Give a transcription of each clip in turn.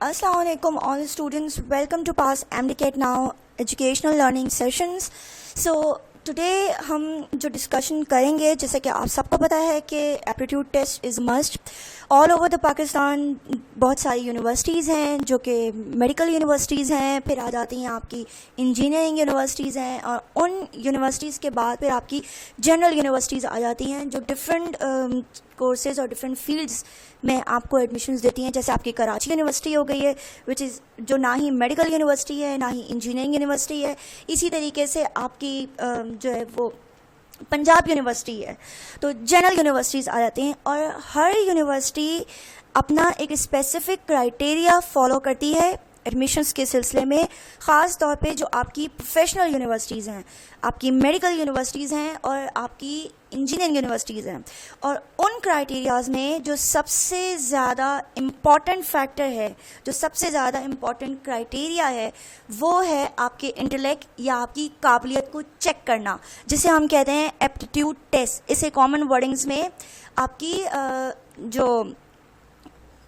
Assalamu alaikum all students, welcome to Pass MDCAT Now Educational Learning Sessions. So today हम जो discussion करेंगे, जैसे कि आप सबको पता है कि aptitude test is must all over the Pakistan. बहुत सारी यूनिवर्सिटीज़ हैं जो कि मेडिकल यूनिवर्सिटीज़ हैं, फिर आ जाती हैं आपकी इंजीनियरिंग यूनिवर्सिटीज़ हैं, और उन यूनिवर्सिटीज़ के बाद फिर आपकी जनरल यूनिवर्सिटीज़ आ जाती हैं जो डिफरेंट कोर्सेज़ और डिफरेंट फील्ड्स में आपको एडमिशन्स देती हैं. जैसे आपकी कराची यूनिवर्सिटी हो गई है, विच इज़ जो ना ही मेडिकल यूनिवर्सिटी है ना ही इंजीनियरिंग यूनिवर्सिटी है. इसी तरीके से आपकी जो है वो पंजाब यूनिवर्सिटी है. तो जनरल यूनिवर्सिटीज़ आ जाती हैं, और हर यूनिवर्सिटी अपना एक स्पेसिफिक क्राइटेरिया फॉलो करती है एडमिशन्स के सिलसिले में. ख़ास तौर पे जो आपकी प्रोफेशनल यूनिवर्सिटीज़ हैं, आपकी मेडिकल यूनिवर्सिटीज़ हैं और आपकी इंजीनियरिंग यूनिवर्सिटीज़ हैं, और उन क्राइटेरियाज़ में जो सबसे ज़्यादा इम्पॉर्टेंट फैक्टर है, जो सबसे ज़्यादा इम्पॉर्टेंट क्राइटेरिया है, वो है आपके इंटेलेक्ट या आपकी काबिलियत को चेक करना, जिसे हम कहते हैं एप्टीट्यूड टेस्ट. इसे कॉमन वर्डिंग्स में आपकी जो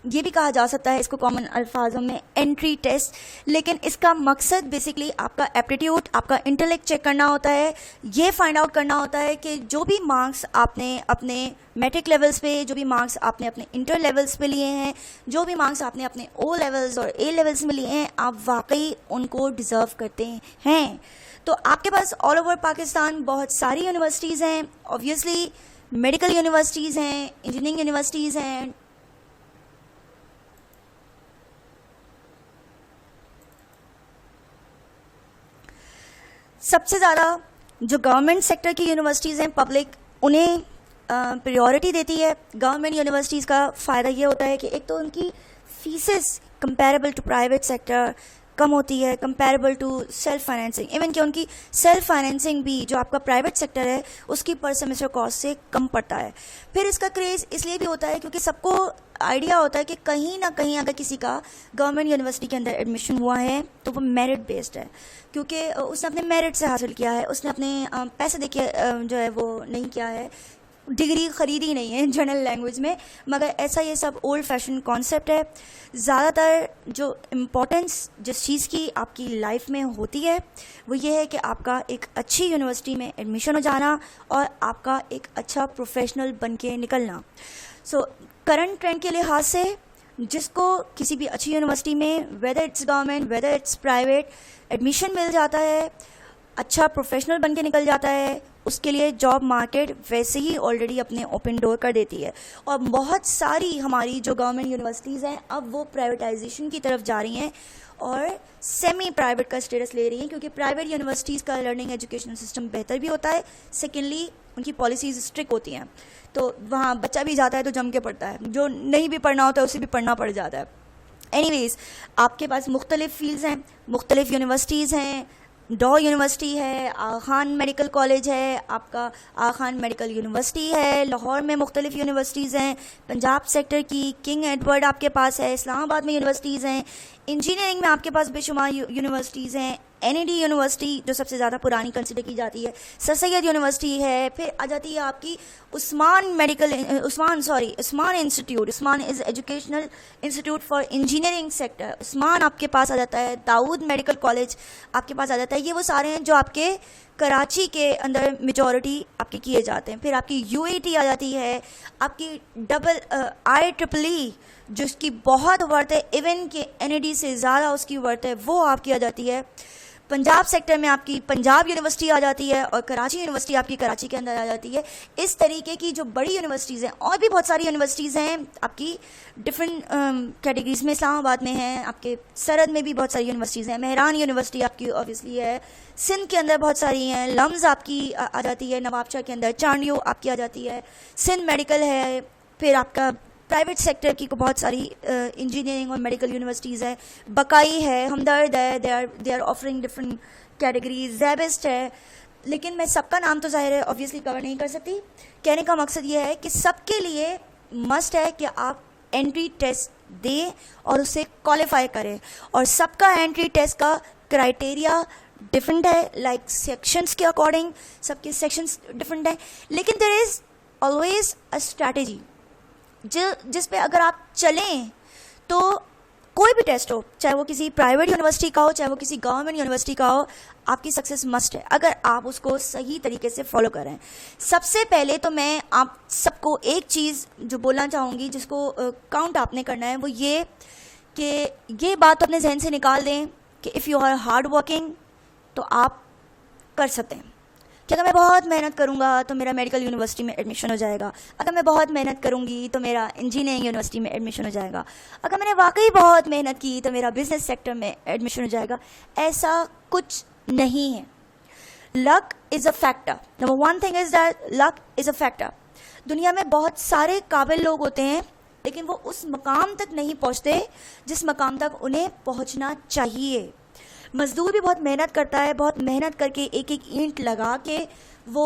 ये भी कहा जा सकता है, इसको कॉमन अल्फाजों में एंट्री टेस्ट. लेकिन इसका मकसद बेसिकली आपका एप्टीट्यूड, आपका इंटेलेक्ट चेक करना होता है. ये फाइंड आउट करना होता है कि जो भी मार्क्स आपने अपने मैट्रिक लेवल्स पे, जो भी मार्क्स आपने अपने इंटर लेवल्स पे लिए हैं, जो भी मार्क्स आपने अपने ओ लेवल्स और ए लेवल्स में लिए हैं, आप वाकई उनको डिज़र्व करते हैं. तो आपके पास ऑल ओवर पाकिस्तान बहुत सारी यूनिवर्सिटीज़ हैं. ऑब्वियसली मेडिकल यूनिवर्सिटीज़ हैं, इंजीनियरिंग यूनिवर्सिटीज़ हैं, सबसे ज़्यादा जो गवर्नमेंट सेक्टर की यूनिवर्सिटीज़ हैं, पब्लिक, उन्हें प्रायोरिटी देती है. गवर्नमेंट यूनिवर्सिटीज़ का फ़ायदा ये होता है कि एक तो उनकी fees comparable to private sector कम होती है, comparable to self financing. Even कि उनकी सेल्फ फाइनेंसिंग भी जो आपका प्राइवेट सेक्टर है उसकी पर सेमेस्टर कॉस्ट से कम पड़ता है. फिर इसका क्रेज़ इसलिए भी होता है क्योंकि सबको आइडिया होता है कि कहीं ना कहीं अगर किसी का गवर्नमेंट यूनिवर्सिटी के अंदर एडमिशन हुआ है तो वो मेरिट बेस्ड है, क्योंकि उसने अपने मेरिट से हासिल किया है, उसने अपने पैसे देके जो है वो नहीं किया है, डिग्री ख़रीदी नहीं है जनरल लैंग्वेज में. मगर ऐसा ये सब ओल्ड फैशन कॉन्सेप्ट है. ज़्यादातर जो इम्पोर्टेंस जिस चीज़ की आपकी लाइफ में होती है वो ये है कि आपका एक अच्छी यूनिवर्सिटी में एडमिशन हो जाना और आपका एक अच्छा प्रोफेशनल बन के निकलना. सो करंट ट्रेंड के लिहाज से जिसको किसी भी अच्छी यूनिवर्सिटी में, whether it's government whether it's private, admission मिल जाता है, अच्छा प्रोफेशनल बन के निकल जाता है, उसके लिए जॉब मार्केट वैसे ही ऑलरेडी अपने ओपन डोर कर देती है. और बहुत सारी हमारी जो गवर्नमेंट यूनिवर्सिटीज़ हैं अब वो प्राइवेटाइजेशन की तरफ जा रही हैं और सेमी प्राइवेट का स्टेटस ले रही हैं, क्योंकि प्राइवेट यूनिवर्सिटीज़ का लर्निंग एजुकेशन सिस्टम बेहतर भी होता है. सेकेंडली उनकी पॉलिसीज़ स्ट्रिक्ट होती हैं, तो वहाँ बच्चा भी जाता है तो जम के पढ़ता है, जो नहीं भी पढ़ना होता है उसे भी पढ़ना पड़ जाता है. एनीवेज़, आपके पास मुख्तलिफ फील्ड्स हैं, मुख्तलिफ यूनिवर्सिटीज़ हैं. डॉ यूनिवर्सिटी है, आगा खान मेडिकल कॉलेज है, आपका आगा खान मेडिकल यूनिवर्सिटी है, लाहौर में मुख्तलिफ यूनिवर्सिटीज़ हैं, पंजाब सेक्टर की किंग एडवर्ड आपके पास है, इस्लामाबाद में यूनिवर्सिटीज़ हैं, इंजीनियरिंग में आपके पास बेशुमार यूनिवर्सिटीज़ हैं, NAD यूनिवर्सिटी जो सबसे ज़्यादा पुरानी कंसिडर की जाती है, सर सैयद यूनिवर्सिटी है. फिर आ जाती है आपकी Usman institute. Usman is educational institute for engineering sector. Usman आपके पास आ जाता है. दाऊद मेडिकल कॉलेज आपके पास आ जाता है. ये वो सारे हैं जो आपके कराची के अंदर मेजॉरिटी आपके किए जाते हैं. फिर आपकी UAT आ जाती है, आपकी IEEE जिसकी बहुत वर्थ है, इवन के NAD से ज़्यादा उसकी वर्थ है, वो आपकी आ जाती है. पंजाब सेक्टर में आपकी पंजाब यूनिवर्सिटी आ जाती है, और कराची यूनिवर्सिटी आपकी कराची के अंदर आ जाती है. इस तरीके की जो बड़ी यूनिवर्सिटीज़ हैं, और भी बहुत सारी यूनिवर्सिटीज़ हैं आपकी डिफरेंट कैटेगरीज में. इस्लामाबाद में हैं, आपके सरहद में भी बहुत सारी यूनिवर्सिटीज़ हैं. मेहरान यूनिवर्सिटी आपकी ऑब्वियसली है, सिंध के अंदर बहुत सारी हैं, लम्स आपकी आ जाती है, नवाबशाह के अंदर चांडियो आपकी आ जाती है, सिंध मेडिकल है. फिर आपका प्राइवेट सेक्टर की को बहुत सारी इंजीनियरिंग और मेडिकल यूनिवर्सिटीज़ है, बकाई है, हमदर्द है, they are offering different categories, SZABIST है. लेकिन मैं सबका नाम तो ज़ाहिर है ऑब्वियसली कवर नहीं कर सकती. कहने का मकसद ये है कि सबके लिए मस्ट है कि आप एंट्री टेस्ट दें और उसे क्वालिफाई करें, और सबका एंट्री टेस्ट का क्राइटेरिया डिफरेंट है. लाइक सेक्शंस के अकॉर्डिंग सबके सेक्शंस डिफरेंट हैं, लेकिन there is always a strategy जिस पे अगर आप चलें तो कोई भी टेस्ट हो, चाहे वो किसी प्राइवेट यूनिवर्सिटी का हो, चाहे वो किसी गवर्नमेंट यूनिवर्सिटी का हो, आपकी सक्सेस मस्ट है अगर आप उसको सही तरीके से फॉलो करें। सबसे पहले तो मैं आप सबको एक चीज़ जो बोलना चाहूँगी, जिसको काउंट आपने करना है, वो ये कि ये बात अपने जहन से निकाल दें कि if you are hard working तो आप कर सकते हैं कि अगर मैं बहुत मेहनत करूंगा तो मेरा मेडिकल यूनिवर्सिटी में एडमिशन हो जाएगा, अगर मैं बहुत मेहनत करूंगी तो मेरा इंजीनियरिंग यूनिवर्सिटी में एडमिशन हो जाएगा, अगर मैंने वाकई बहुत मेहनत की तो मेरा बिजनेस सेक्टर में एडमिशन हो जाएगा। ऐसा कुछ नहीं है। Luck is a factor. Number one thing is that luck is a factor. दुनिया में बहुत सारे काबिल लोग होते हैं, लेकिन वो उस मकाम तक नहीं पहुंचते जिस मकाम तक उन्हें पहुंचना चाहिए। मजदूर भी बहुत मेहनत करता है, बहुत मेहनत करके एक एक ईंट लगा के वो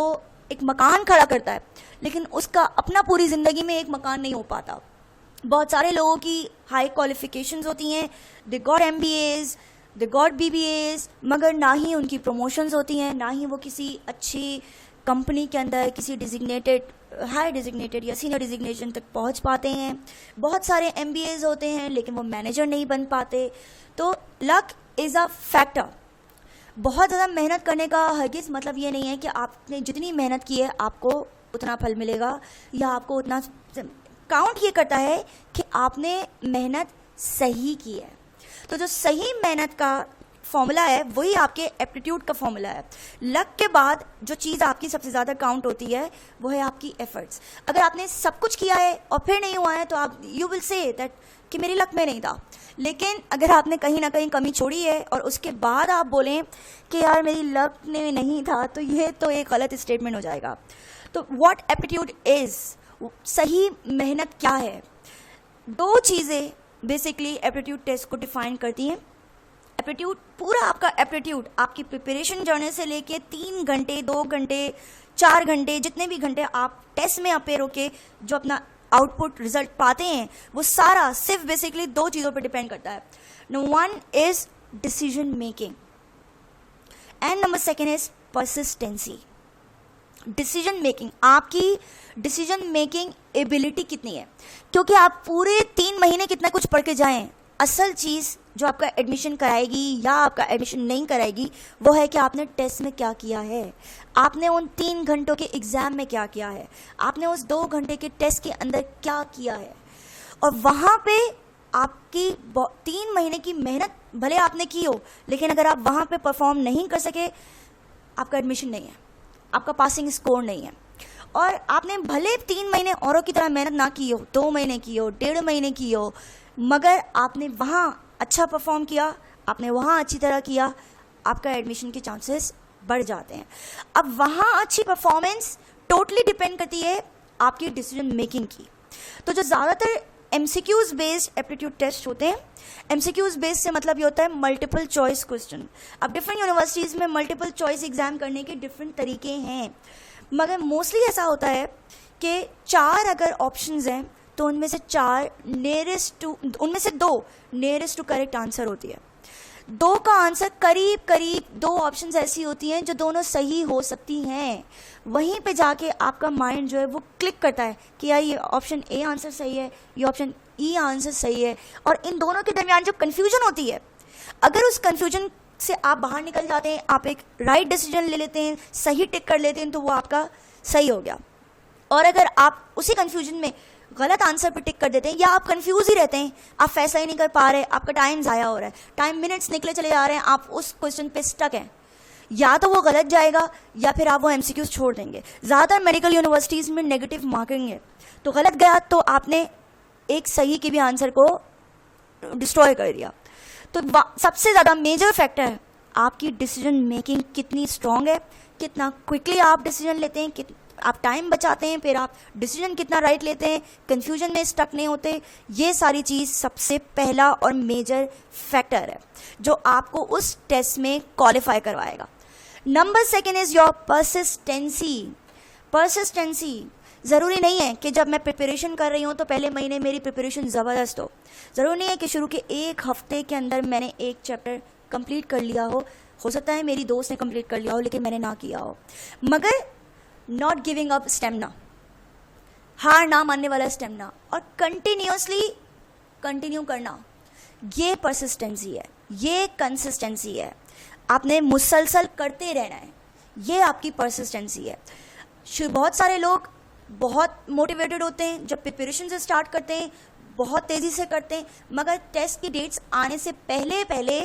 एक मकान खड़ा करता है, लेकिन उसका अपना पूरी ज़िंदगी में एक मकान नहीं हो पाता। बहुत सारे लोगों की हाई क्वालिफिकेशंस होती हैं, they got MBAs, they got BBAs, मगर ना ही उनकी प्रमोशंस होती हैं, ना ही वो किसी अच्छी कंपनी के अंदर किसी डिजिग्नेटेड, हाई डिजिग्नेटेड या सीनियर डिजिग्नेशन तक पहुंच पाते हैं। बहुत सारे MBAs होते हैं लेकिन वो मैनेजर नहीं बन पाते। तो लक इज़ अ फैक्टर। बहुत ज़्यादा मेहनत करने का हरगिज़ मतलब ये नहीं है कि आपने जितनी मेहनत की है आपको उतना फल मिलेगा या आपको उतना। काउंट ये करता है कि आपने मेहनत सही की है। तो जो सही मेहनत का फॉर्मूला है वही आपके एप्टीट्यूड का फॉर्मूला है। लक के बाद जो चीज़ आपकी सबसे ज़्यादा काउंट होती है वो है आपकी एफर्ट्स। अगर आपने सब कुछ किया है और फिर नहीं हुआ है तो आप यू विल से दैट कि मेरी लक में नहीं था। लेकिन अगर आपने कहीं ना कहीं कमी छोड़ी है और उसके बाद आप बोलें कि यार मेरी लक में नहीं था, तो ये तो एक गलत स्टेटमेंट हो जाएगा। तो व्हाट एप्टीट्यूड इज़, सही मेहनत क्या है? दो चीज़ें बेसिकली एप्टीट्यूड टेस्ट को डिफाइन करती हैं। एप्टीट्यूड, पूरा आपका एप्टीट्यूड आपकी प्रिपरेशन जर्नी से लेके 3 घंटे, 2 घंटे, 4 घंटे, जितने भी घंटे आप टेस्ट में अपेयर होके जो अपना आउटपुट रिजल्ट पाते हैं, वो सारा सिर्फ बेसिकली 2 चीज़ों पर डिपेंड करता है। Number 1 is decision making and number 2 is persistency. Decision making, आपकी डिसीजन मेकिंग एबिलिटी कितनी है, क्योंकि आप पूरे 3 महीने कितना कुछ पढ़ के जाएं, असल चीज़ जो आपका एडमिशन कराएगी या आपका एडमिशन नहीं कराएगी वो है कि आपने टेस्ट में क्या किया है, आपने उन 3 घंटों के एग्ज़ाम में क्या किया है, आपने उस 2 घंटे के टेस्ट के अंदर क्या किया है। और वहाँ पे आपकी 3 महीने की मेहनत भले आपने की हो, लेकिन अगर आप वहाँ पे परफॉर्म नहीं कर सके, आपका एडमिशन नहीं है, आपका पासिंग स्कोर नहीं है। और आपने भले 3 महीने औरों की तरह मेहनत ना की हो, 2 महीने की हो, 1.5 महीने की हो, मगर आपने वहाँ अच्छा परफॉर्म किया, आपने वहाँ अच्छी तरह किया, आपका एडमिशन के चांसेस बढ़ जाते हैं। अब वहाँ अच्छी परफॉर्मेंस टोटली डिपेंड करती है आपकी डिसीजन मेकिंग की। तो जो ज़्यादातर MCQs बेस्ड एप्टीट्यूड टेस्ट होते हैं, MCQs बेस्ड से मतलब ये होता है मल्टीपल चॉइस क्वेश्चन। अब डिफरेंट यूनिवर्सिटीज़ में मल्टीपल चॉइस एग्ज़ाम करने के डिफरेंट तरीके हैं, मगर मोस्टली ऐसा होता है कि 4 अगर ऑप्शंस हैं तो उनमें से 2 नियरेस्ट टू करेक्ट आंसर होती है। 2 का आंसर करीब करीब 2 ऑप्शंस ऐसी होती हैं जो दोनों सही हो सकती हैं। वहीं पे जाके आपका माइंड जो है वो क्लिक करता है कि यार ये ऑप्शन A आंसर सही है, ये ऑप्शन E आंसर सही है। और इन दोनों के दरमियान जो कन्फ्यूजन होती है, अगर उस कन्फ्यूजन से आप बाहर निकल जाते हैं, आप एक राइट डिसीजन ले लेते हैं, सही टिक कर लेते हैं, तो वो आपका सही हो गया। और अगर आप उसी कन्फ्यूजन में गलत आंसर पर टिक कर देते हैं या आप कंफ्यूज ही रहते हैं, आप फैसला ही नहीं कर पा रहे, आपका टाइम ज़ाया हो रहा है, टाइम मिनट्स निकले चले जा रहे हैं, आप उस क्वेश्चन पे स्टक हैं, या तो वो गलत जाएगा या फिर आप वो MCQs छोड़ देंगे। ज़्यादातर मेडिकल यूनिवर्सिटीज़ में नेगेटिव मार्किंग है, तो गलत गया तो आपने एक सही के भी आंसर को डिस्ट्रॉय कर दिया। तो सबसे ज़्यादा मेजर फैक्टर है आपकी डिसीजन मेकिंग कितनी स्ट्रॉन्ग है, कितना क्विकली आप डिसीजन लेते हैं, आप टाइम बचाते हैं, फिर आप डिसीजन कितना राइट लेते हैं, कंफ्यूजन में स्टक नहीं होते। ये सारी चीज़ सबसे पहला और मेजर फैक्टर है जो आपको उस टेस्ट में क्वालिफाई करवाएगा। Number 2 is your persistency. Persistency ज़रूरी नहीं है कि जब मैं प्रिपरेशन कर रही हूँ तो पहले महीने मेरी प्रिपरेशन ज़बरदस्त हो, ज़रूरी नहीं है कि शुरू के 1 हफ्ते के अंदर मैंने एक चैप्टर कंप्लीट कर लिया हो सकता है मेरी दोस्त ने कंप्लीट कर लिया हो लेकिन मैंने ना किया हो। मगर नॉट गिविंग अप स्टेमिना, हार ना मानने वाला स्टेमिना, और कंटिन्यूसली कंटिन्यू करना, ये परसिस्टेंसी है, ये कंसिस्टेंसी है, आपने मुसलसल करते रहना है, ये आपकी परसिस्टेंसी है। बहुत सारे लोग बहुत मोटिवेटेड होते हैं, जब प्रिपरेशन से स्टार्ट करते हैं बहुत तेज़ी से करते हैं, मगर टेस्ट की डेट्स आने से पहले पहले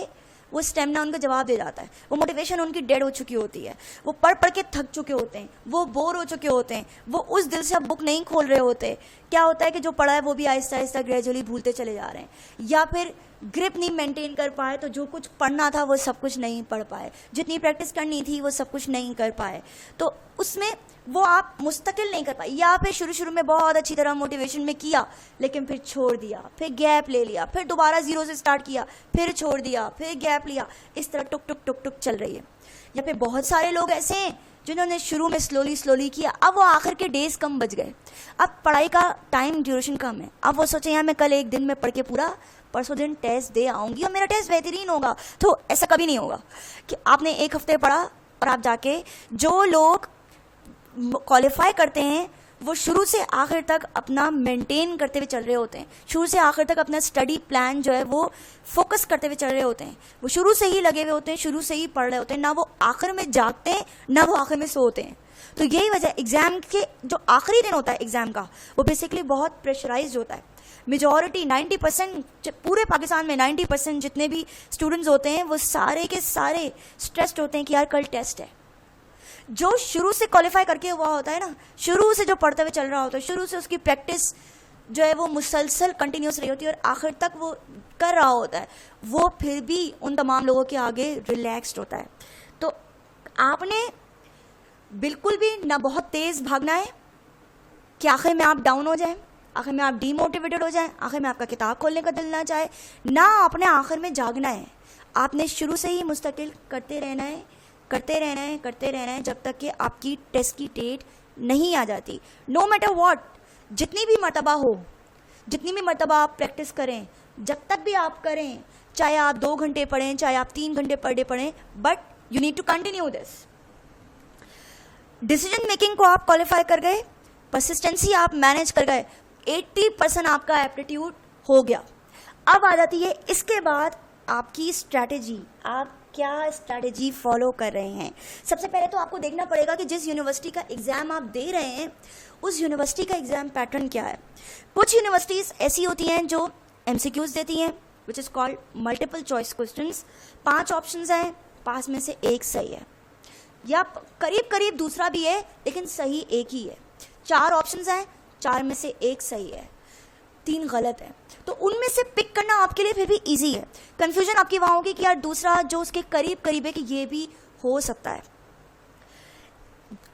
वो स्टेमिना उनका जवाब दे जाता है, वो मोटिवेशन उनकी डेड हो चुकी होती है, वो पढ़ पढ़ के थक चुके होते हैं, वो बोर हो चुके होते हैं, वो उस दिल से अब बुक नहीं खोल रहे होते। क्या होता है कि जो पढ़ा है वो भी आहिस्ता आहिस्ता ग्रेजुअली भूलते चले जा रहे हैं, या फिर ग्रिप नहीं मेंटेन कर पाए, तो जो कुछ पढ़ना था वो सब कुछ नहीं पढ़ पाए, जितनी प्रैक्टिस करनी थी वो सब कुछ नहीं कर पाए, तो उसमें वो आप मुस्तकिल नहीं कर पाए। या फिर शुरू में बहुत अच्छी तरह मोटिवेशन में किया लेकिन फिर छोड़ दिया, फिर गैप ले लिया, फिर दोबारा ज़ीरो से स्टार्ट किया, फिर छोड़ दिया, फिर गैप लिया, इस तरह टुक टुक टुक टुक चल रही है। या फिर बहुत सारे लोग ऐसे हैं जिन्होंने शुरू में स्लोली किया, अब वो आखिर के डेज कम बच गए, अब पढ़ाई का टाइम ड्यूरेशन कम है, अब वो सोचे यार मैं कल एक दिन में पढ़ के पूरा परसों दिन टेस्ट दे आऊँगी और मेरा टेस्ट बेहतरीन होगा। तो ऐसा कभी नहीं होगा कि आपने एक हफ्ते पढ़ा और आप जाके, जो लोग क्वालिफाई करते हैं वो शुरू से आखिर तक अपना मेंटेन करते हुए चल रहे होते हैं, शुरू से आखिर तक अपना स्टडी प्लान जो है वो फोकस करते हुए चल रहे होते हैं, वो शुरू से ही लगे हुए होते हैं, शुरू से ही पढ़ रहे होते हैं, ना वो आखिर में जागते हैं ना वो आखिर में सोते हैं। तो यही वजह, एग्ज़ाम के जो आखिरी दिन होता है एग्ज़ाम का, वो बेसिकली बहुत प्रेशराइज होता है। मेजॉरिटी 90% पूरे पाकिस्तान में 90% जितने भी स्टूडेंट्स होते हैं वो सारे के सारे स्ट्रेस्ड होते हैं कि यार कल टेस्ट है। जो शुरू से क्वालिफाई करके हुआ होता है ना, शुरू से जो पढ़ते हुए चल रहा होता है, शुरू से उसकी प्रैक्टिस जो है वो मुसलसल कंटिन्यूस रही होती है और आखिर तक वो कर रहा होता है, वो फिर भी उन तमाम लोगों के आगे रिलैक्स्ड होता है। तो आपने बिल्कुल भी ना बहुत तेज़ भागना है कि आखिर में आप डाउन हो जाएं, आखिर में आप डीमोटिवेटेड हो जाएं, आखिर में आपका किताब खोलने का दिल ना चाहे, ना आपने आखिर में जागना है। आपने शुरू से ही मुस्तकिल करते रहना है, करते रहना है, करते रहना है, जब तक कि आपकी टेस्ट की डेट नहीं आ जाती। नो मैटर व्हाट, जितनी भी मर्तबा हो, जितनी भी मर्तबा आप प्रैक्टिस करें, जब तक भी आप करें, चाहे आप 2 घंटे पढ़ें, चाहे आप 3 घंटे पर डे पढ़ें, but you need to continue this. Decision making को आप क्वालिफाई कर गए, परसिस्टेंसी आप मैनेज कर गए, 80% आपका एप्टीट्यूड हो गया। अब आ जाती है इसके बाद आपकी स्ट्रैटेजी, आप क्या स्ट्रैटेजी फॉलो कर रहे हैं। सबसे पहले तो आपको देखना पड़ेगा कि जिस यूनिवर्सिटी का एग्ज़ाम आप दे रहे हैं उस यूनिवर्सिटी का एग्ज़ाम पैटर्न क्या है। कुछ यूनिवर्सिटीज़ ऐसी होती हैं जो MCQs देती हैं, which is called multiple choice questions. 5 options हैं, 5 में से एक सही है, या करीब करीब दूसरा भी है लेकिन सही एक ही है। 4 ऑप्शंस हैं, 4 में से एक सही है, 3 गलत है। तो उनमें से पिक करना आपके लिए फिर भी इजी है। कंफ्यूजन आपकी वहाँ होगी कि यार दूसरा जो उसके करीब करीब है कि ये भी हो सकता है।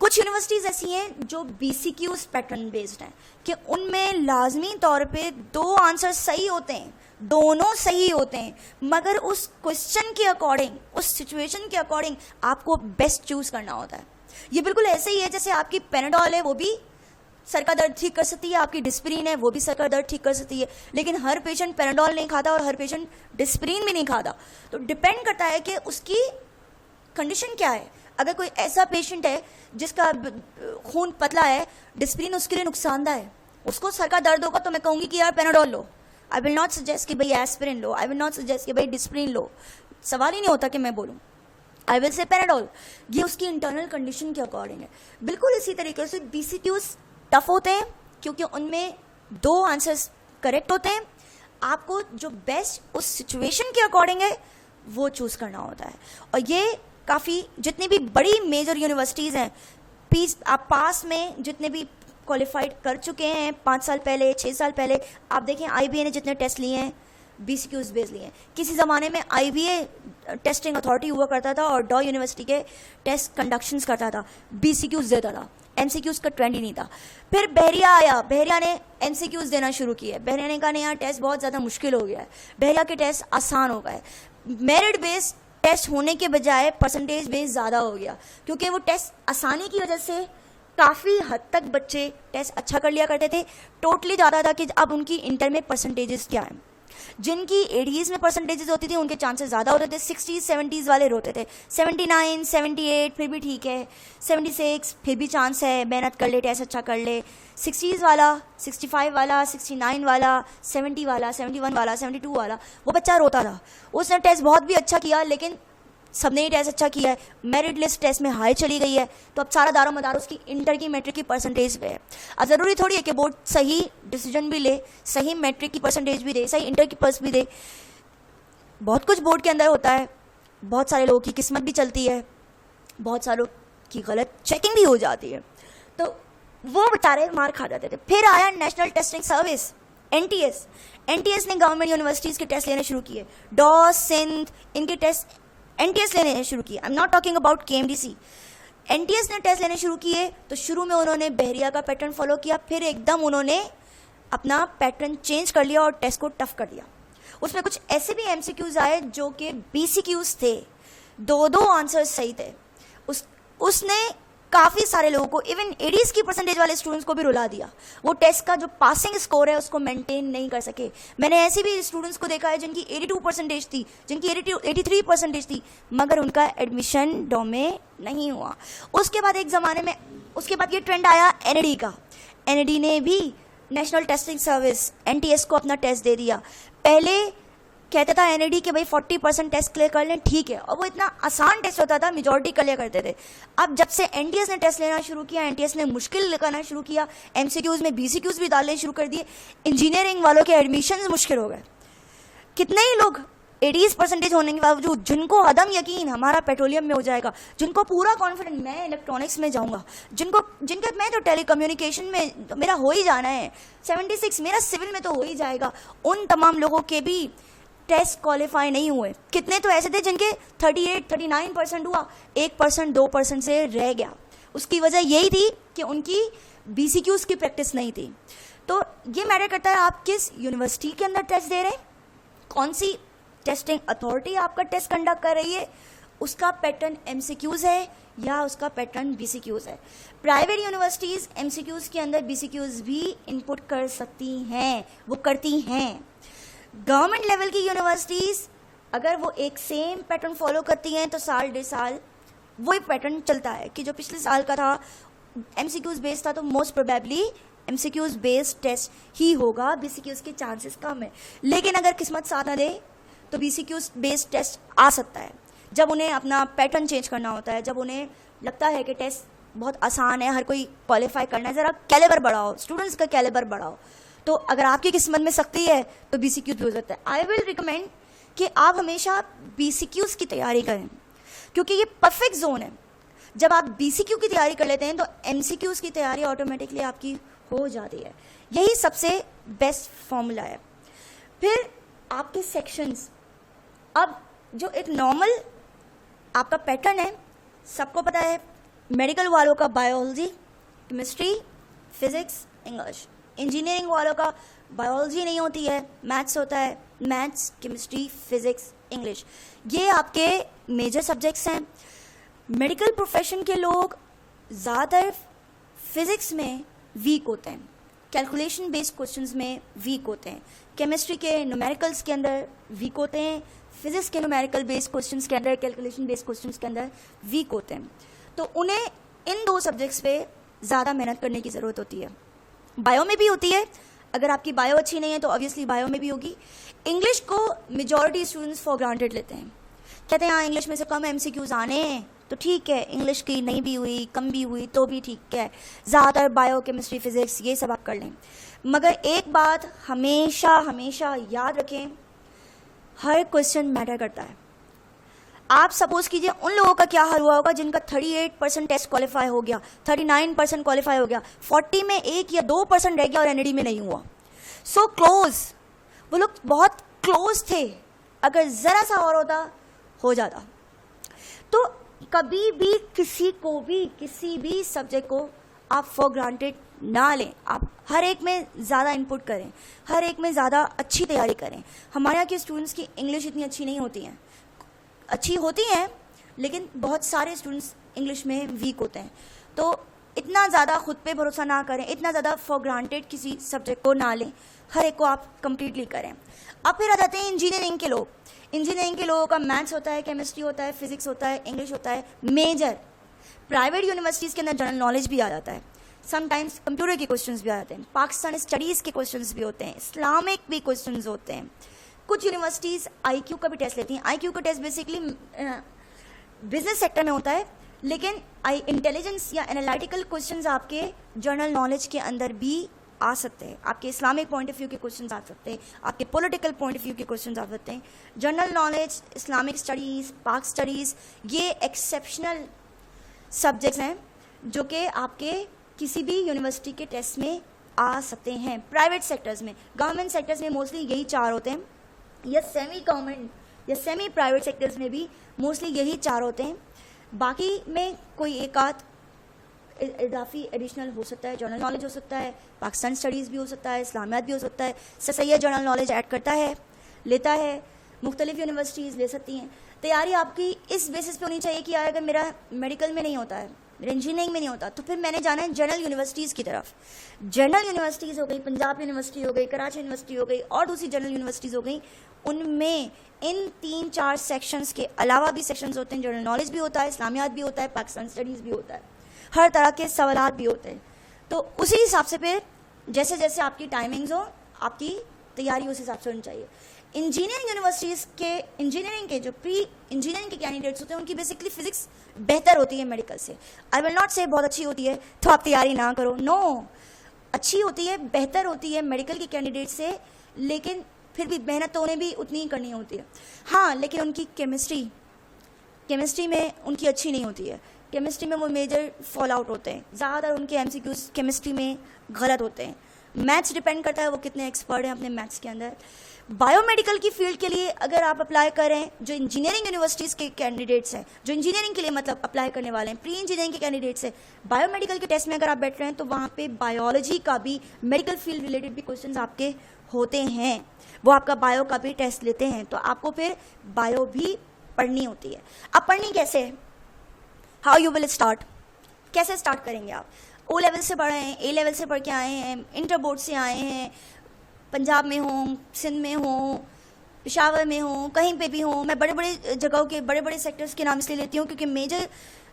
कुछ यूनिवर्सिटीज़ ऐसी हैं जो BCQs पैटर्न बेस्ड हैं कि उनमें लाजमी तौर पे 2 आंसर सही होते हैं, दोनों सही होते हैं, मगर उस क्वेश्चन के अकॉर्डिंग, उस सिचुएशन के अकॉर्डिंग आपको बेस्ट चूज़ करना होता है। ये बिल्कुल ऐसे ही है जैसे आपकी पेनाडॉल है, वो भी सर का दर्द ठीक कर सकती है, आपकी डिस्प्रिन है वो भी सर का दर्द ठीक कर सकती है, लेकिन हर पेशेंट पेनाडॉल नहीं खाता और हर पेशेंट डिस्प्रिन भी नहीं खाता। तो डिपेंड करता है कि उसकी कंडीशन क्या है। अगर कोई ऐसा पेशेंट है जिसका खून पतला है, डिस्प्रिन उसके लिए नुकसानदायक है, उसको सर का दर्द होगा तो मैं कहूँगी कि यार Panadol low. I will not suggest कि भाई aspirin low, I will not suggest कि भाई डिस्प्रिन लो, सवाल ही नहीं होता कि मैं बोलूँ, आई विल से पेनाडॉल। ये उसकी इंटरनल कंडीशन के अकॉर्डिंग है। बिल्कुल इसी तरीके से BCQs टफ होते हैं क्योंकि उनमें 2 आंसर्स करेक्ट होते हैं, आपको जो बेस्ट उस सिचुएशन के अकॉर्डिंग है वो चूज़ करना होता है। और ये काफ़ी, जितनी भी बड़ी मेजर यूनिवर्सिटीज़ हैं, आप पास में जितने भी क्वालिफाइड कर चुके हैं 5 साल पहले, 6 साल पहले, आप देखें IBA ने जितने टेस्ट लिए हैं BCQs बेस लिए हैं। किसी ज़माने में IBA टेस्टिंग अथॉरिटी हुआ करता था और डॉ यूनिवर्सिटी के टेस्ट कंडक्शंस करता था, BCQs देता था, MCQs का ट्रेंड ही नहीं था। फिर बहरिया आया, बहरिया ने MCQs देना शुरू किए, बहरिया ने कहा नहीं यार टेस्ट बहुत ज़्यादा मुश्किल हो गया है, बहरिया के टेस्ट आसान हो गए, मेरिट बेस्ड टेस्ट होने के बजाय परसेंटेज बेस ज़्यादा हो गया, क्योंकि वो टेस्ट आसानी की वजह से काफ़ी हद तक बच्चे टेस्ट अच्छा कर लिया करते थे। टोटली ज़्यादा था कि अब उनकी इंटर में परसेंटेजेस क्या हैं। जिनकी 80s में परसेंटेजेस होती थी उनके चांसेस ज़्यादा होते थे, 60s 70s वाले रोते थे, 79 78 फिर भी ठीक है, 76 फिर भी चांस है, मेहनत कर ले, टेस्ट अच्छा कर ले, 60s वाला, 65 वाला, 69 वाला, 70 वाला, 71 वाला, 72 वाला, वो बच्चा रोता था। उसने टेस्ट बहुत भी अच्छा किया, लेकिन सबने ही टेस्ट अच्छा किया है, मेरिट लिस्ट टेस्ट में हाई चली गई है, तो अब सारा दारो मदार उसकी इंटर की मैट्रिक की परसेंटेज पे है। अब ज़रूरी थोड़ी है कि बोर्ड सही डिसीजन भी ले, सही मैट्रिक की परसेंटेज भी दे, सही इंटर की पर्स भी दे। बहुत कुछ बोर्ड के अंदर होता है, बहुत सारे लोगों की किस्मत भी चलती है, बहुत सारों की गलत चेकिंग भी हो जाती है, तो वो बेचारे मार खा जाते थे। फिर आया नेशनल टेस्टिंग सर्विस, एनटीएस ने गवर्नमेंट यूनिवर्सिटीज़ के टेस्ट लेने शुरू किए, डॉस, सिंध, इनके टेस्ट एनटीएस लेने शुरू किए। I am not talking about KMDC. NTS ने टेस्ट लेने शुरू किए तो शुरू में उन्होंने बहरिया का पैटर्न फॉलो किया, फिर एकदम उन्होंने अपना पैटर्न चेंज कर लिया और टेस्ट को टफ कर दिया। उसमें कुछ ऐसे भी एमसीक्यूज आए जो कि बीसीक्यूज थे, दो आंसर्स सही थे। उसने काफ़ी सारे लोगों को, इवन 80s की परसेंटेज वाले स्टूडेंट्स को भी रुला दिया। वो टेस्ट का जो पासिंग स्कोर है उसको मेंटेन नहीं कर सके। मैंने ऐसे भी स्टूडेंट्स को देखा है जिनकी 82 परसेंटेज थी, जिनकी 83 परसेंटेज थी, मगर उनका एडमिशन डॉ में नहीं हुआ। उसके बाद एक ज़माने में, उसके बाद ये ट्रेंड आया एनईडी का। एनईडी ने भी नेशनल टेस्टिंग सर्विस एनटीएस को अपना टेस्ट दे दिया। पहले कहता था एनईडी कि भाई 40% टेस्ट क्लियर कर लें, ठीक है, और वो इतना आसान टेस्ट होता था, मेजॉरिटी क्लियर करते थे। अब जब से एनटीएस ने टेस्ट लेना शुरू किया, एनटीएस ने मुश्किल करना शुरू किया, एमसीक्यूज में बीसीक्यूज भी डालने शुरू कर दिए, इंजीनियरिंग वालों के एडमिशन मुश्किल हो गए। कितने ही लोग 80s परसेंटेज होने के बावजूद, जिनको अदम यकीन हमारा पेट्रोलियम में हो जाएगा, जिनको पूरा कॉन्फिडेंस मैं इलेक्ट्रॉनिक्स में जाऊंगा, जिनके मैं तो टेलीकम्युनिकेशन में तो मेरा हो ही जाना है, 76 मेरा सिविल में तो हो ही जाएगा, उन तमाम लोगों के भी टेस्ट क्वालिफाई नहीं हुए। कितने तो ऐसे थे जिनके 38-39% हुआ, 1% 2% से रह गया। उसकी वजह यही थी कि उनकी बीसीक्यूज की प्रैक्टिस नहीं थी। तो ये मैटर करता है आप किस यूनिवर्सिटी के अंदर टेस्ट दे रहे हैं, कौन सी टेस्टिंग अथॉरिटी आपका टेस्ट कंडक्ट कर रही है, उसका पैटर्न एमसीक्यूज है या उसका पैटर्न बीसीक्यूज है। प्राइवेट यूनिवर्सिटीज़ एमसीक्यूज के अंदर बीसीक्यूज भी इनपुट कर सकती हैं, वो करती हैं। गवर्नमेंट लेवल की यूनिवर्सिटीज़ अगर वो एक सेम पैटर्न फॉलो करती हैं तो साल डेढ़ साल वही पैटर्न चलता है कि जो पिछले साल का था एमसीक्यूज बेस्ड था, तो most probably MCQs based test ही होगा, बीसीक्यूज के चांसेस कम है। लेकिन अगर किस्मत साथ न दे तो बीसीक्यूज बेस्ड टेस्ट आ सकता है, जब उन्हें अपना पैटर्न चेंज करना होता है, जब उन्हें लगता है कि टेस्ट बहुत आसान है, हर कोई क्वालिफाई करना है, ज़रा कैलिबर बढ़ाओ, स्टूडेंट्स का कैलिबर बढ़ाओ। तो अगर आपकी किस्मत में सख्ती है तो बीसीक्यूज भी हो सकता है। आई विल रिकमेंड कि आप हमेशा बीसीक्यूज की तैयारी करें, क्योंकि ये परफेक्ट जोन है। जब आप बीसीक्यू की तैयारी कर लेते हैं तो एमसीक्यूज की तैयारी ऑटोमेटिकली आपकी हो जाती है। यही सबसे बेस्ट फॉर्मूला है। फिर आपके सेक्शंस, अब जो एक नॉर्मल आपका पैटर्न है, सबको पता है, मेडिकल वालों का biology, chemistry, physics, English. Engineering वालों का बायोलॉजी नहीं होती है, मैथ्स होता है, मैथ्स, केमिस्ट्री, फिजिक्स, इंग्लिश, ये आपके मेजर सब्जेक्ट्स हैं। मेडिकल प्रोफेशन के लोग ज़्यादातर फिज़िक्स में वीक होते हैं, कैलकुलेशन बेस्ड क्वेश्चंस में वीक होते हैं, केमिस्ट्री के न्यूमेरिकल्स के अंदर वीक होते हैं, फिजिक्स के न्यूमेरिकल बेस्ड क्वेश्चंस के अंदर, कैलकुलेशन बेस्ड क्वेश्चंस के अंदर वीक होते हैं। तो उन्हें इन दो सब्जेक्ट्स पे ज़्यादा मेहनत करने की ज़रूरत होती है। बायो में भी होती है, अगर आपकी बायो अच्छी नहीं है तो ऑब्वियसली बायो में भी होगी। इंग्लिश को मेजॉरिटी स्टूडेंट्स फॉर ग्रांटेड लेते हैं, कहते हैं हाँ इंग्लिश में से कम एमसीक्यूज आने हैं तो ठीक है, इंग्लिश की नहीं भी हुई, कम भी हुई तो भी ठीक है, ज़्यादातर बायो, केमिस्ट्री, फिजिक्स ये सब आप कर लें। मगर एक बात हमेशा हमेशा याद रखें, हर क्वेश्चन मैटर करता है। आप सपोज कीजिए उन लोगों का क्या हाल हुआ होगा जिनका 38% टेस्ट क्वालिफाई हो गया, 39% क्वालिफाई हो गया, 40 में 1 या 2% रह गया और एनईडी में नहीं हुआ। सो क्लोज, वो लोग बहुत क्लोज थे, अगर ज़रा सा और होता हो जाता। तो कभी भी किसी को भी किसी भी सब्जेक्ट को आप फॉर ग्रांटेड ना लें। आप हर एक में ज़्यादा इनपुट करें, हर एक में ज़्यादा अच्छी तैयारी करें। हमारे यहाँ के स्टूडेंट्स की इंग्लिश इतनी अच्छी नहीं होती हैं, अच्छी होती हैं लेकिन बहुत सारे स्टूडेंट्स इंग्लिश में वीक होते हैं। तो इतना ज़्यादा खुद पे भरोसा ना करें, इतना ज़्यादा फॉर ग्रांटेड किसी सब्जेक्ट को ना लें, हर एक को आप कंप्लीटली करें। अब फिर आ जाते हैं इंजीनियरिंग के लोग। इंजीनियरिंग के लोगों का मैथ्स होता है, केमिस्ट्री होता है, फिजिक्स होता है, इंग्लिश होता है मेजर। प्राइवेट यूनिवर्सिटीज़ के अंदर जनरल नॉलेज भी आ जाता है, समटाइम्स कंप्यूटर के क्वेश्चंस भी आ जाते हैं, पाकिस्तानी स्टडीज़ के क्वेश्चंस भी होते हैं, इस्लामिक भी क्वेश्चंस होते हैं। कुछ यूनिवर्सिटीज़ IQ का भी टेस्ट लेती हैं। IQ का टेस्ट बेसिकली बिजनेस सेक्टर में होता है, लेकिन इंटेलिजेंस या एनालिटिकल क्वेश्चंस आपके जनरल नॉलेज के अंदर भी आ सकते हैं। आपके इस्लामिक पॉइंट ऑफ व्यू के क्वेश्चंस आ सकते हैं, आपके पॉलिटिकल पॉइंट ऑफ व्यू के क्वेश्चंस आ सकते हैं। जनरल नॉलेज, इस्लामिक स्टडीज़, पाक स्टडीज़, ये एक्सेप्शनल सब्जेक्ट्स हैं जो कि आपके किसी भी यूनिवर्सिटी के टेस्ट में आ सकते हैं। प्राइवेट सेक्टर्स में, गवर्नमेंट सेक्टर्स में मोस्टली यही 4 होते हैं, या सेमी गवर्नमेंट या सेमी प्राइवेट सेक्टर्स में भी मोस्टली यही 4 होते हैं। बाकी में कोई एक आध इजाफी एडिशनल हो सकता है, जनरल नॉलेज हो सकता है, पाकिस्तान स्टडीज़ भी हो सकता है, इस्लामियात भी हो सकता है। सैयद जनरल नॉलेज ऐड करता है, लेता है, मुख्तलिफ यूनिवर्सिटीज़ ले सकती हैं। तैयारी आपकी इस बेसिस पे होनी चाहिए कि यार अगर मेरा मेडिकल में नहीं होता है, मेरा इंजीनियरिंग में नहीं होता, तो फिर मैंने जाना है जनरल यूनिवर्सिटीज़ की तरफ। जनरल यूनिवर्सिटीज़ हो गई, पंजाब यूनिवर्सिटी हो गई, कराची यूनिवर्सिटी हो गई और दूसरी जनरल यूनिवर्सिटीज़ हो गई, उनमें इन 3-4 सेक्शंस के अलावा भी सेक्शंस होते हैं। जनरल नॉलेज भी होता है, इस्लामियात भी होता है, पाकिस्तान स्टडीज़ भी होता है, हर तरह के सवालात भी होते हैं। तो उसी हिसाब से फिर जैसे जैसे आपकी टाइमिंग्स हो, आपकी तैयारी उस हिसाब से होनी चाहिए। इंजीनियरिंग यूनिवर्सिटीज़ के इंजीनियरिंग के जो प्री इंजीनियरिंग के कैंडिडेट्स होते हैं उनकी बेसिकली फिजिक्स बेहतर होती है मेडिकल से। आई विल नॉट से बहुत अच्छी होती है तो आप तैयारी ना करो, नो, अच्छी होती है, बेहतर होती है मेडिकल के कैंडिडेट से, लेकिन फिर भी मेहनत तो उन्हें भी उतनी ही करनी होती है। हाँ, लेकिन उनकी केमिस्ट्री में उनकी अच्छी नहीं होती है। केमिस्ट्री में वो मेजर फॉल आउट होते हैं, ज़्यादातर उनके MCQs केमिस्ट्री में गलत होते हैं। मैथ्स डिपेंड करता है वो कितने एक्सपर्ट हैं अपने मैथ्स के अंदर। बायोमेडिकल की फील्ड के लिए अगर आप अप्लाई करें, जो इंजीनियरिंग यूनिवर्सिटीज़ के कैंडिडेट्स हैं, जो इंजीनियरिंग के लिए मतलब अप्लाई करने वाले हैं, प्री इंजीनियरिंग के कैंडिडेट्स हैं, बायोमेडिकल के टेस्ट में अगर आप बैठ रहे हैं तो वहाँ पे बायोलॉजी का भी, मेडिकल फील्ड रिलेटेड भी क्वेश्चंस आपके होते हैं। वो आपका बायो का भी टेस्ट लेते हैं, तो आपको फिर बायो भी पढ़नी होती है। अब पढ़नी कैसे है, हाउ यू विल स्टार्ट, कैसे स्टार्ट करेंगे आप? O लेवल से पढ़े हैं, A लेवल से पढ़ के आए हैं, इंटर बोर्ड से आए हैं, पंजाब में हों, सिंध में हों, पेशावर में हों, कहीं पे भी हों। मैं बड़े बड़े जगहों के बड़े बड़े सेक्टर्स के नाम इसलिए लेती हूँ क्योंकि मेजर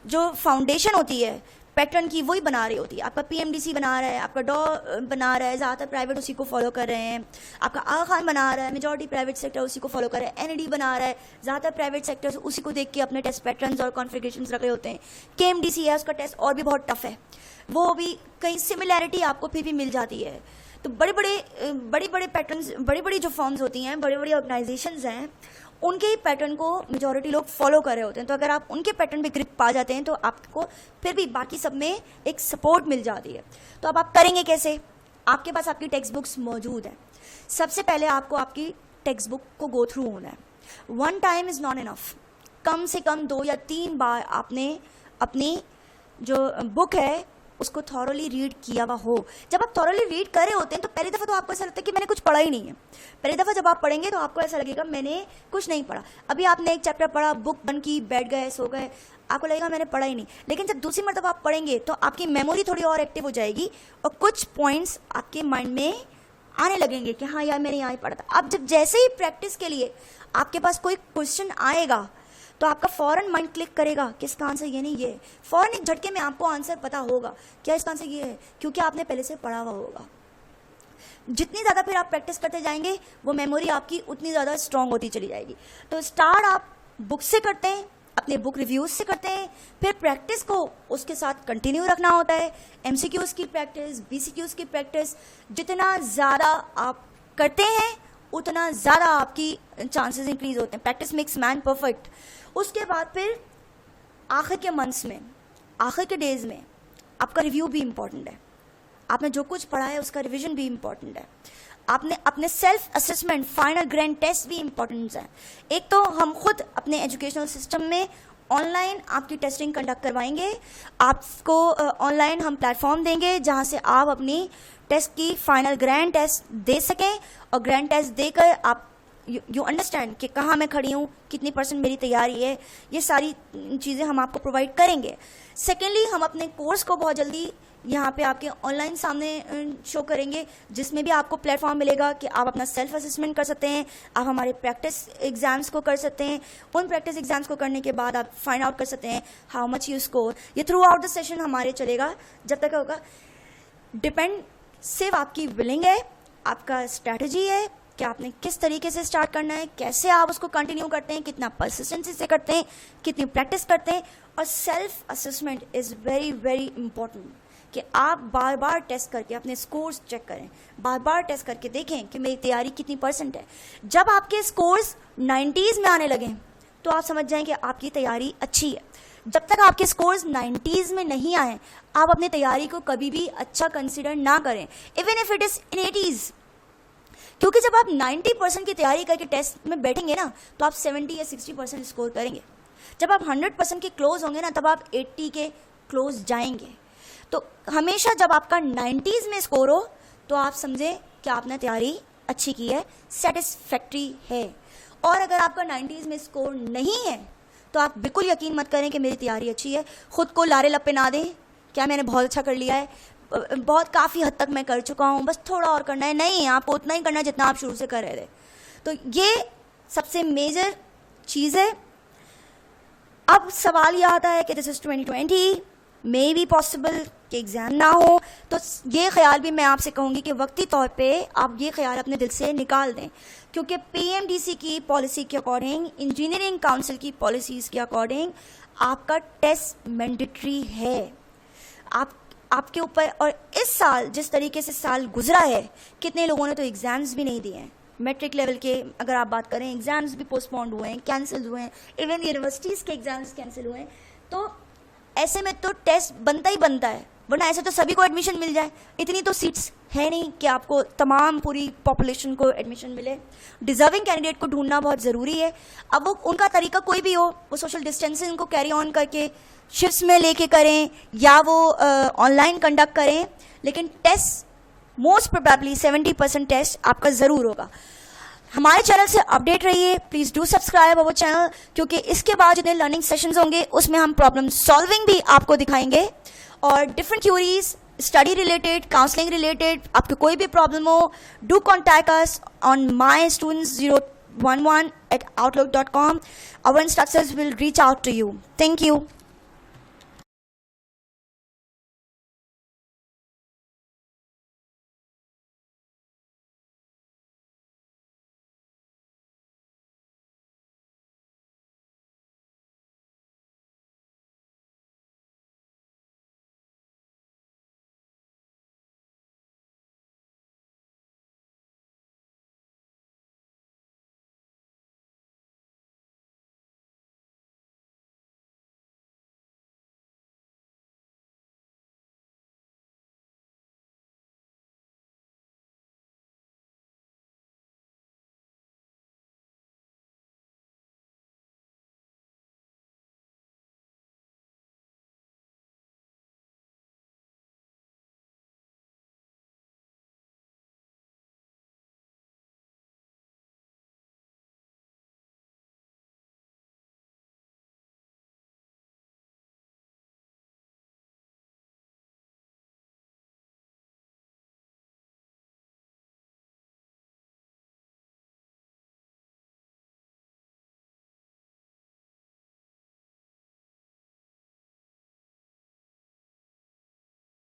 जो फाउंडेशन होती है पैटर्न की वही बना रही होती है। आपका PMDC बना रहा है, आपका डॉ बना रहा है, ज़्यादातर प्राइवेट उसी को फॉलो कर रहे हैं। आपका आगा खान बना रहा है, मेजॉरिटी प्राइवेट सेक्टर उसी को फॉलो कर रहा है। NAD बना रहा है, ज़्यादातर प्राइवेट सेक्टर्स उसी को देख के अपने टेस्ट पैटर्न्स और कॉन्फ़िगरेशंस रख रहे होते हैं। KMDC है, उसका टेस्ट और भी बहुत टफ है, वो भी कहीं सिमिलैरिटी आपको फिर भी मिल जाती है। तो बड़े बड़े पैटर्न्स, बड़ी बड़ी जो फॉर्म्स होती हैं, बड़े बड़ी ऑर्गेनाइजेशंस हैं, उनके ही पैटर्न को मेजॉरिटी लोग फॉलो कर रहे होते हैं। तो अगर आप उनके पैटर्न पे ग्रिप पा जाते हैं तो आपको फिर भी बाकी सब में एक सपोर्ट मिल जाती है। तो अब आप करेंगे कैसे? आपके पास आपकी टेक्स्ट बुक्स मौजूद हैं। सबसे पहले आपको आपकी टेक्स्ट बुक को गो थ्रू होना है। 1 टाइम इज़ नॉट इनफ, कम से कम 2 या 3 बार आपने अपनी जो बुक है उसको थॉरली रीड किया हुआ हो। जब आप थॉरली रीड कर रहे होते हैं तो पहली दफ़ा तो आपको ऐसा लगता है कि मैंने कुछ पढ़ा ही नहीं है। पहली दफ़ा जब आप पढ़ेंगे तो आपको ऐसा लगेगा मैंने कुछ नहीं पढ़ा। अभी आपने एक चैप्टर पढ़ा, बुक बंद की, बैठ गए, सो गए, आपको लगेगा मैंने पढ़ा ही नहीं। लेकिन जब दूसरी मरतबा आप पढ़ेंगे तो आपकी मेमोरी थोड़ी और एक्टिव हो जाएगी और कुछ पॉइंट्स आपके माइंड में आने लगेंगे कि हाँ यार मैंने यहाँ ही पढ़ा था। अब जब जैसे ही प्रैक्टिस के लिए आपके पास कोई क्वेश्चन आएगा तो आपका फ़ौरन माइंड क्लिक करेगा कि इसका आंसर ये नहीं, ये फ़ौरन एक झटके में आपको आंसर पता होगा क्या इसका आंसर ये है, क्योंकि आपने पहले से पढ़ा हुआ होगा। जितनी ज़्यादा फिर आप प्रैक्टिस करते जाएंगे वो मेमोरी आपकी उतनी ज़्यादा स्ट्रांग होती चली जाएगी। तो स्टार्ट आप बुक से करते हैं, अपने बुक रिव्यूज़ से करते हैं, फिर प्रैक्टिस को उसके साथ कंटिन्यू रखना होता है। MCQs की प्रैक्टिस, BCQs की प्रैक्टिस, जितना ज़्यादा आप करते हैं उतना ज़्यादा आपकी चांसेस इंक्रीज होते हैं। Practice makes man perfect. उसके बाद फिर आखिर के मंथ्स में, आखिर के डेज़ में आपका रिव्यू भी इम्पॉर्टेंट है। आपने जो कुछ पढ़ा है उसका रिवीजन भी इम्पॉर्टेंट है। आपने अपने self assessment, final grand test भी इम्पॉर्टेंट है। एक तो हम खुद अपने एजुकेशनल सिस्टम में ऑनलाइन आपकी टेस्टिंग कंडक्ट करवाएंगे। आपको ऑनलाइन हम प्लेटफॉर्म देंगे जहां से आप अपनी टेस्ट की फाइनल ग्रैंड टेस्ट दे सकें और ग्रैंड टेस्ट देकर आप यू अंडरस्टैंड कि कहाँ मैं खड़ी हूँ, कितनी % मेरी तैयारी है, ये सारी चीज़ें हम आपको प्रोवाइड करेंगे। सेकेंडली, हम अपने कोर्स को बहुत जल्दी यहाँ पे आपके ऑनलाइन सामने शो करेंगे, जिसमें भी आपको प्लेटफॉर्म मिलेगा कि आप अपना सेल्फ असेसमेंट कर सकते हैं, आप हमारे प्रैक्टिस एग्जाम्स को कर सकते हैं। उन प्रैक्टिस एग्जाम्स को करने के बाद आप फाइंड आउट कर सकते हैं हाउ मच यू स्कोर। ये थ्रू आउट द सेशन हमारे चलेगा जब तक होगा। डिपेंड सिर्फ आपकी विलिंग है, आपका स्ट्रैटेजी है कि आपने किस तरीके से स्टार्ट करना है, कैसे आप उसको कंटिन्यू करते हैं, कितना परसिस्टेंसी से करते हैं, कितनी प्रैक्टिस करते हैं। और self assessment is very very important कि आप बार बार टेस्ट करके अपने स्कोर्स चेक करें, बार बार टेस्ट करके देखें कि मेरी तैयारी कितनी % है। जब आपके स्कोर्स 90s में आने लगें तो आप समझ जाएं कि आपकी तैयारी अच्छी है। जब तक आपके स्कोर्स 90s में नहीं आए, आप अपनी तैयारी को कभी भी अच्छा कंसिडर ना करें, even if it is in 80s। क्योंकि जब आप 90% की तैयारी करके टेस्ट में बैठेंगे ना, तो आप 70 या 60% स्कोर करेंगे। जब आप 100% के क्लोज होंगे ना, तब आप 80 के क्लोज जाएंगे। तो हमेशा जब आपका 90s में स्कोर हो तो आप समझें कि आपने तैयारी अच्छी की है, सेटिस्फैक्ट्री है। और अगर आपका 90s में स्कोर नहीं है तो आप बिल्कुल यकीन मत करें कि मेरी तैयारी अच्छी है। खुद को लारे लप्पे ना दें, क्या मैंने बहुत अच्छा कर लिया है, बहुत काफ़ी हद तक मैं कर चुका हूँ, बस थोड़ा और करना है। नहीं, आपको उतना ही करना है जितना आप शुरू से कर रहे थे। तो ये सबसे मेजर चीज़ है। अब सवाल यह आता है कि this is 2020, may be possible कि एग्ज़ाम ना हो। तो ये ख्याल भी मैं आपसे कहूँगी कि वक्ती तौर पे आप ये ख्याल अपने दिल से निकाल दें, क्योंकि PMDC की पॉलिसी के अकॉर्डिंग, इंजीनियरिंग काउंसिल की पॉलिसीज़ के अकॉर्डिंग आपका टेस्ट मैंडेटरी है आपके ऊपर। और इस साल जिस तरीके से साल गुजरा है, कितने लोगों ने तो एग्ज़ाम्स भी नहीं दिए हैं। मैट्रिक लेवल के अगर आप बात करें, एग्ज़ाम्स भी पोस्टपोन्ड हुए हैं, कैंसिल हुए हैं, इवन यूनिवर्सिटीज़ के एग्ज़ाम्स कैंसिल हुए हैं। तो ऐसे में तो टेस्ट बनता ही बनता है, वरना ऐसे तो सभी को एडमिशन मिल जाए। इतनी तो सीट्स है नहीं कि आपको तमाम पूरी पॉपुलेशन को एडमिशन मिले। डिज़र्विंग कैंडिडेट को ढूंढना बहुत ज़रूरी है। अब वो उनका तरीका कोई भी हो, वो सोशल डिस्टेंसिंग को कैरी ऑन करके शिफ्ट्स में लेके करें या वो ऑनलाइन कंडक्ट करें, लेकिन टेस्ट मोस्ट प्रोबेबली 70% टेस्ट आपका ज़रूर होगा। हमारे चैनल से अपडेट रहिए, please do subscribe our channel, क्योंकि इसके बाद जितने लर्निंग सेशंस होंगे उसमें हम प्रॉब्लम सॉल्विंग भी आपको दिखाएंगे और different queries, study related, counselling related, आपको कोई भी प्रॉब्लम हो, do contact us on mystudents011@outlook.com. Our instructors will reach out to you. Thank you.